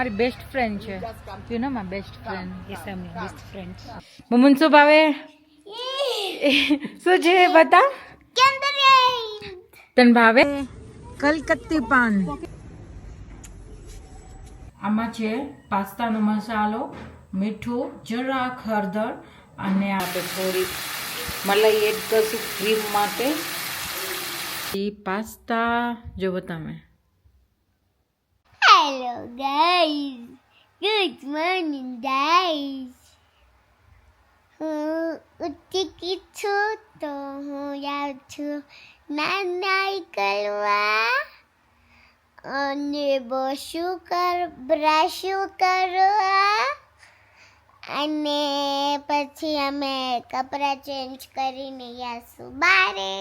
મારી best friend છે. You know my best friend. Yes, I'm your best friend. મમ્મુને શું ભાવે? શું છે બતા? તને ભાવે કલકત્તી પાન. આમાં છે પાસ્તાનો મસાલો, મીઠું, જરાક હળદર અને આપણે થોડી મલાઈ એડ કરશું ક્રીમ માટે. એ પાસ્તા જોવો તમે. Hello guys, good morning guys. હું ઉઠી છું તો હું જાઉં છું નાઈ કરવા અને બ્રશ કરવા અને પછી અમે કપડાં ચેન્જ કરીને જઈશું બારે.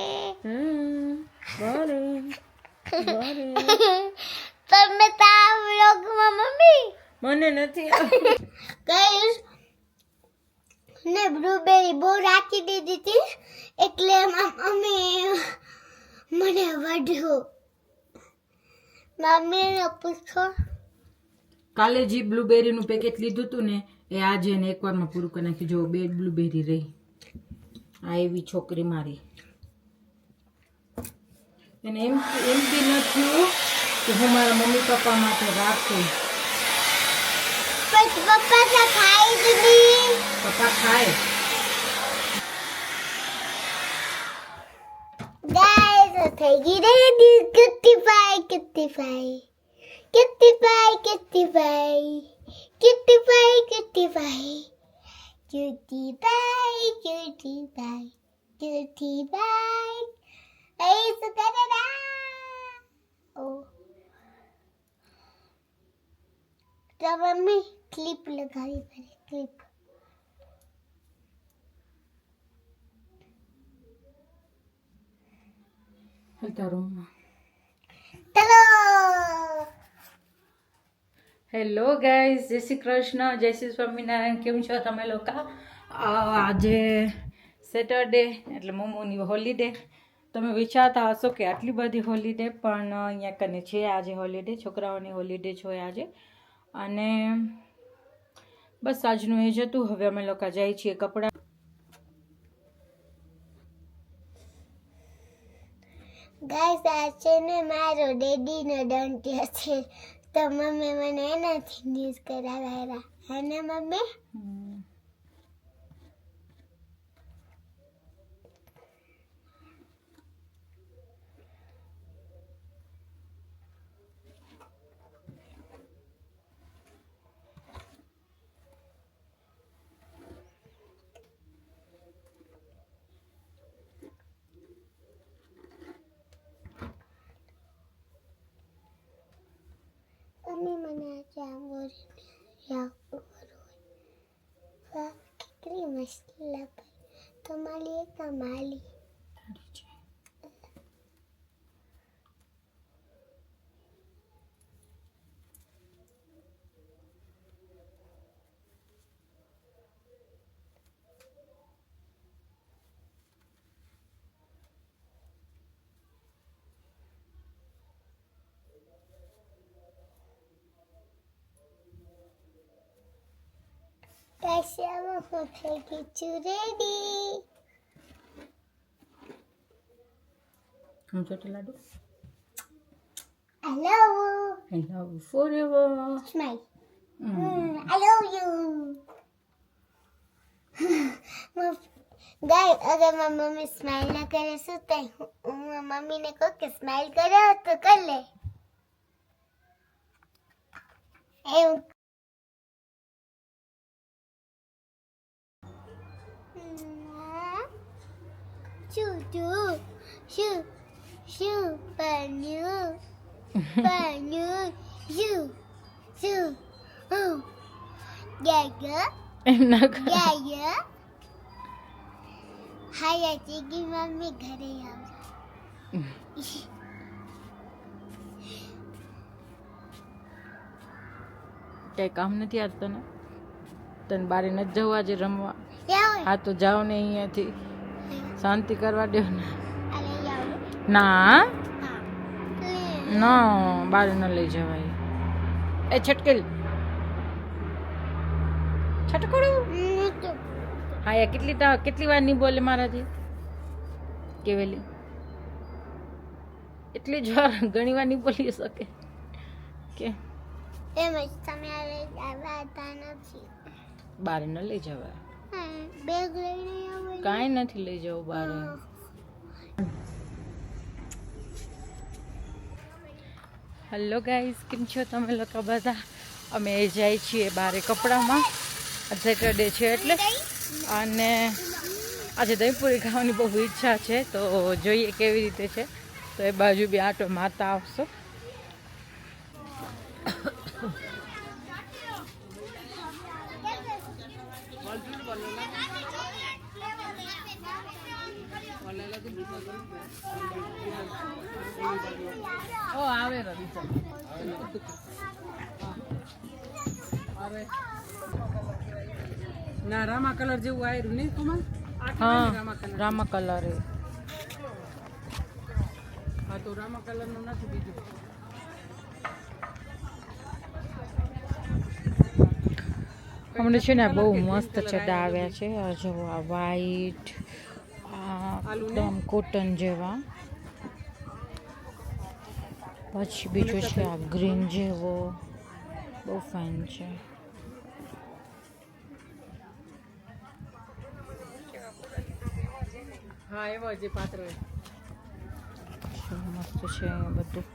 તમે તો આ વ્લોગમાં મમ્મી મને નથી ગાઈસ ને બ્લુબેરી બહુ રાખી દીધી હતી એટલે મમ્મી મને વધ્યું. મમ્મીને પૂછો. કાલે જે બ્લુબેરીનું પેકેટ લીધું હતું ને એ આજે ને એકવારમાં પૂરું કરી નાખ્યું. જો 2 બ્લુબેરી રહી. આ એવી છોકરી મારી. એને એમ બી નથી કે હું મારા મમ્મી પપ્પા માટે રાખું. પછી પપ્પા તો ખાઈ દીધી. પપ્પા ખાય. ગાઈસ થઈ ગઈ રેડી. કિટ્ટીફાઈ કિટ્ટીફાઈ કિટ્ટીફાઈ કિટ્ટીફાઈ કિટ્ટીફાઈ કિટ્ટીફાઈ કિટ્ટીફાઈ કિટ્ટીફાઈ કિટ્ટીફાઈ એ સુકરડા. ઓ તો મમ્મી ક્લિપ લગાવી પડે. ક્લિપ હલતા રૂમમાં. ચલો. હેલો ગાઈઝ, જય શ્રી કૃષ્ણ, જય શ્રી સ્વામિનારાયણ. કેમ છો તમે લોકો? આજે સેટરડે એટલે મમ્મુની હોલિડે. તમે વિચારતા હશો કે આટલી બધી હોલિડે, પણ અહીંયા કને છે આજે હોલિડે. છોકરાઓની હોલિડે છે આજે. અને બસ આજનું એ જ હતું. હવે અમે લોકો જઈએ છીએ કપડાં. ગાઈસ આ છે ને મારો ડેડીનો દંટ્યો છે તો મમ્મી મને એનાથી ન્યૂઝ કરાવ્યા. હે ને મમ્મી? મમ્મી મને આજે આમ કેટલી મસ્ત લાગે. તો માલી એક માલી Kasih aku pergi ready. હું ચોટી લાડુ. I love you. I love you forever. Smile. I love you. Guys अगर मैं मम्मी स्माइल ना करे तो मम्मी ने कहा कि स्माइल करो तो कर ले. Shoo, banyu, shoo, oh, yeah. એમ ના કર. Yeah. હાય ચીગી મમ્મી ઘરે આવે. કઈ કામ નથી આજ તને? તને બારે નથી જવું આજે રમવા? હા તો જાઓ ને અહીંયાથી શાંતિ કરવા દો ને. ના ના બારે ન લઈ જવાય. એ છટકેલ છાટું કરું મોટું. હા યાર કેટલી વાર નહીં બોલે મારાથી કેવેલી એટલી જ વાર ઘણી વાર નહીં બોલી શકે કે એમ જ તમારે જવાતા નથી. બારે ન લઈ જવા બેગ લઈને આવો. કાંઈ નથી લઈ જવું બારે. હેલો ગાઈઝ, કેમ છો તમે લોકો બધા? અમે જાય છીએ બારે કપડામાં. સેટરડે છે એટલે, અને આજે દહીંપુરી ખાવાની બહુ ઈચ્છા છે, તો જોઈએ કેવી રીતે છે. તો એ બાજુ બી આટો મારતા આવશો. ઓ આવે ના રામા કલર જેવું આવ્યું નહીં કુમાર? હા રામા કલર એ હા તો રામા કલર નું નથી બીજું. હમણાં છે ને બહુ મસ્ત ચડા આવ્યા છે. આ જુઓ, આ વ્હાઈટ, એકદમ કોટન જેવા. પછી બીજું છે આ ગ્રીન જેવો, બહુ ફાઇન છે. હા એવો જે પાત્ર મસ્ત છે અહીંયા બધું.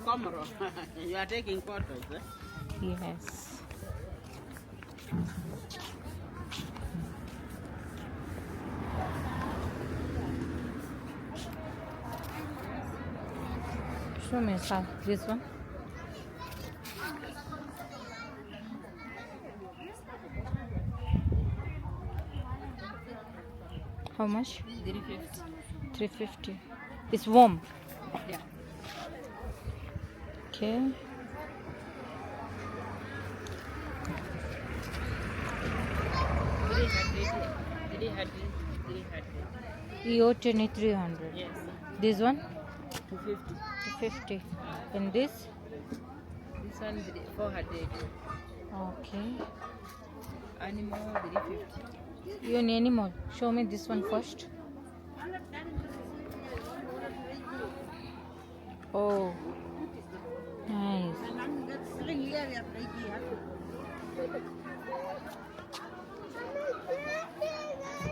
camera. You are taking photos, eh? Yes. શું મેં સાવ this one? How much? 350. 350. It's warm. Yeah. Okay. EO 300. Yes. This one 250. 250. And this? This one 400. Okay. Animal 350. You need any more? Show me this one first. Oh, nice.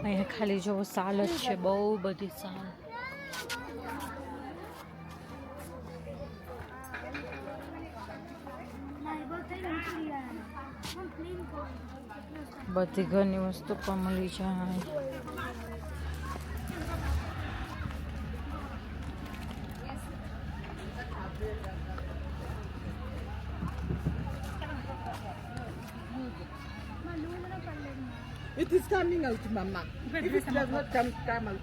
અહીંયા ખાલી જો સાલ જ છે, બહુ બધી સાલ. બધી ઘરની વસ્તુ પણ મળી જાય. It is coming out, Mama. If it does not come out,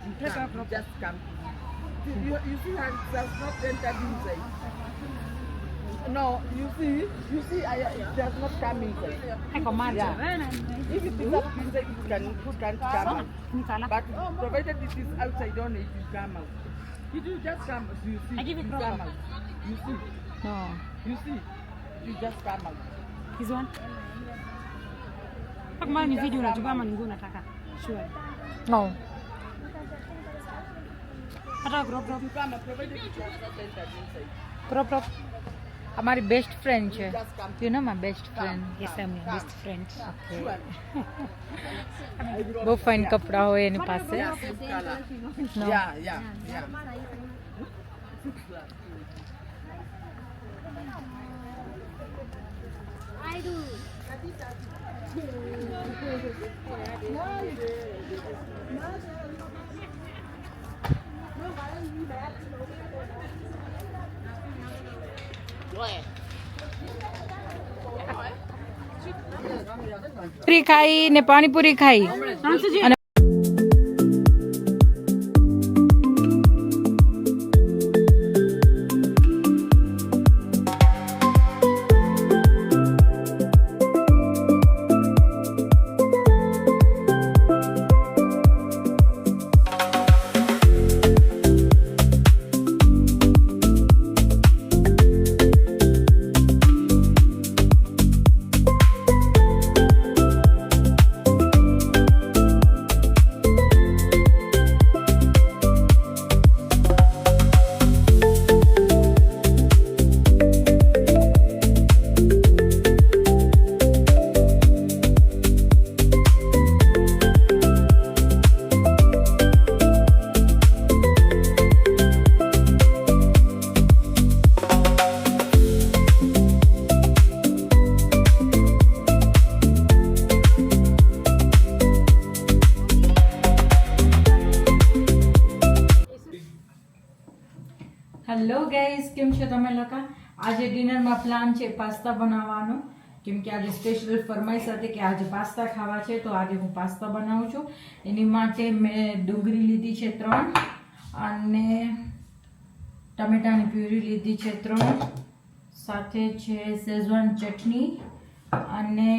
just come. You see how it does not enter inside. No, you see, it does not come inside. Yeah. If it is up inside, it can come out. But provided it is outside only, it will come out. It will just come, you see, it will come out. You see, No. you see, it will just come out. This one? Kama ni video unachukua ama ni nguo unataka? Sure. No. Hata crop top. You come, provided it does not enter inside. Prop. અમારી best friend છે. Just come. You know my best friend. Yes, I'm your best friend. Sure. બહુ fine કપડા હોય એની પાસે. Yeah, same color. No. Yeah. I do. પૂરી ખાઈ ને પાણીપુરી ખાઈ. અને ગાઈસ, કેમ છો તમે લોકો? આજે ડિનરમાં પ્લાન છે પાસ્તા બનાવવાનો, કેમ કે આજે સ્પેશિયલ ફરમાઈશ હતી કે આજે પાસ્તા ખાવા છે, તો આજે હું પાસ્તા બનાવું છું. એની માટે મેં ડુંગળી લીધી છે 3 અને ટમેટાની પ્યુરી લીધી છે 3, સાથે છે શેઝવાન ચટણી અને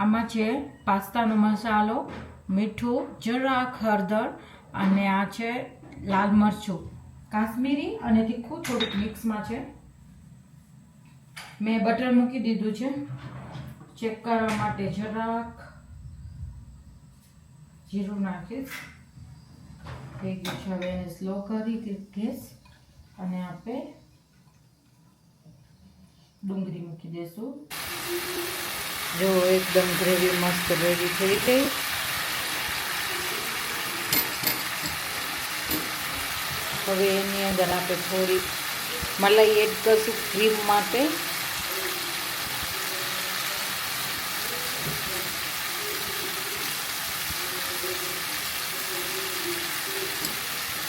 આમાં છે પાસ્તાનો મસાલો, મીઠું, જરાક હળદર અને આ છે લાલ મરચું કાશ્મીરી અને તીખું થોડુંક મિક્સમાં છે. મેં બટર મૂકી દીધું છે. ચેક કરવા માટે જરાક જીરું નાખીશ. થઈ ગયું છે. હવે એને સ્લો કરી ગેસ અને આપણે ડુંગળી મૂકી દઈશું. જો એકદમ ગ્રેવી મસ્ત રેડી થઈ ગઈ. હવે એની અંદર આપણે થોડી મલાઈ એડ કરશું ક્રીમ માટે.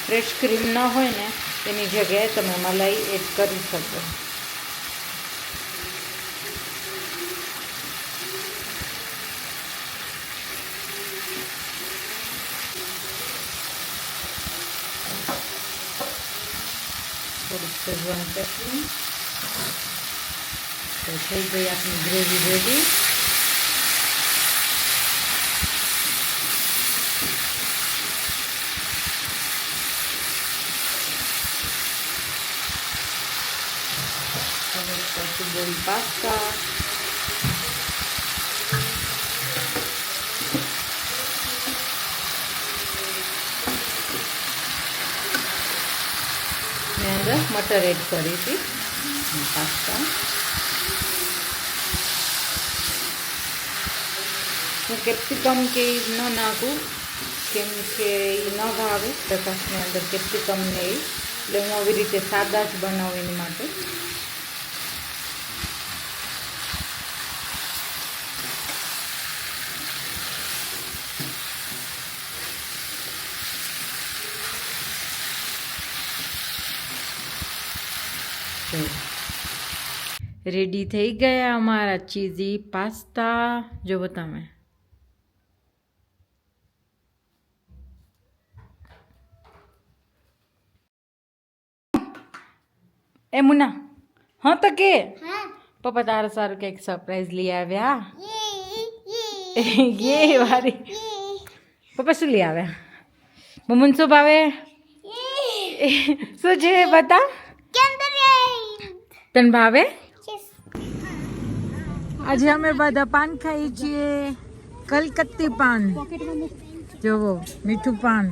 ફ્રેશ ક્રીમ ન હોય ને એની જગ્યાએ તમે મલાઈ એડ કરી શકો. થોડીક શેઝવાન ચટણી. તો થઈ ગઈ આપણી ગ્રેવી રેડી. હવે કરશું બોઇલ પાસ્તા. મેં અંદર મટર એડ કરી હતી પાસ્તા. હું કેપ્સિકમ કે ન નાખું, કેમ કે એ ન ભાવે પ્રકાશની અંદર કેપ્સિકમ ને એ, એટલે હું આવી રીતે સાદા જ બનાવું એની માટે. રેડી થઈ ગયા અમારા ચીઝી પાસ્તા. જોવો તમે. એ મુના, હા તો કે પપ્પા તારા સારું કંઈક સરપ્રાઈઝ લઈ આવ્યા. યે વારી. પપ્પા શું લઈ આવ્યા? મમ્મુને શું ભાવે? શું છે બતા? તને ભાવે? આજે અમે બધા પાન ખાઈએ છીએ. કલકત્તી પાન. જોવો મીઠું પાન.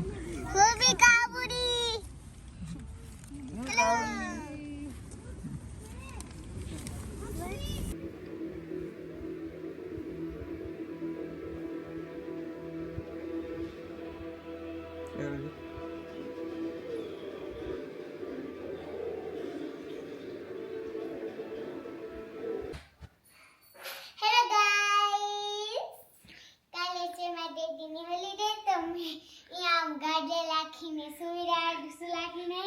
હેલો ગાઈસ, કાલે છે મારી દીદીની હોલીડે, તો મેં અહીંયા આમ ગાડે રાખીને સુઈ રાખીને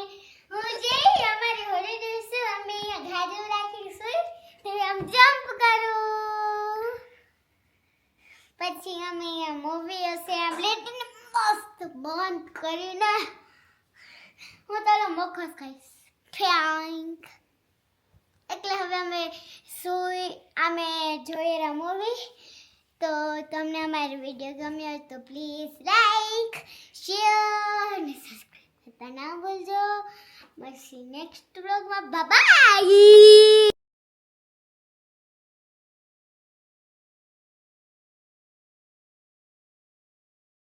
હું જઈ અમારી હોલીડે છે, અમે અહીંયા ગાડે રાખીને સુઈ તો આમ જમ્પ કરું. પછી અમે અહીંયા મૂવી હશે આમ લેટીને મસ્ત બંધ કરીને હું તારો મખસ ખાઈશ ફ્રાંક. એટલે હવે અમે જોઈએ રહ્યા મૂવી. તો તમને અમારો વિડીયો ગમ્યો હોય તો પ્લીઝ લાઈક, શેર અને સબસ્ક્રાઈબ કરતા ના ભૂલજો. મળશે નેક્સ્ટ વ્લોગમાં. બાય.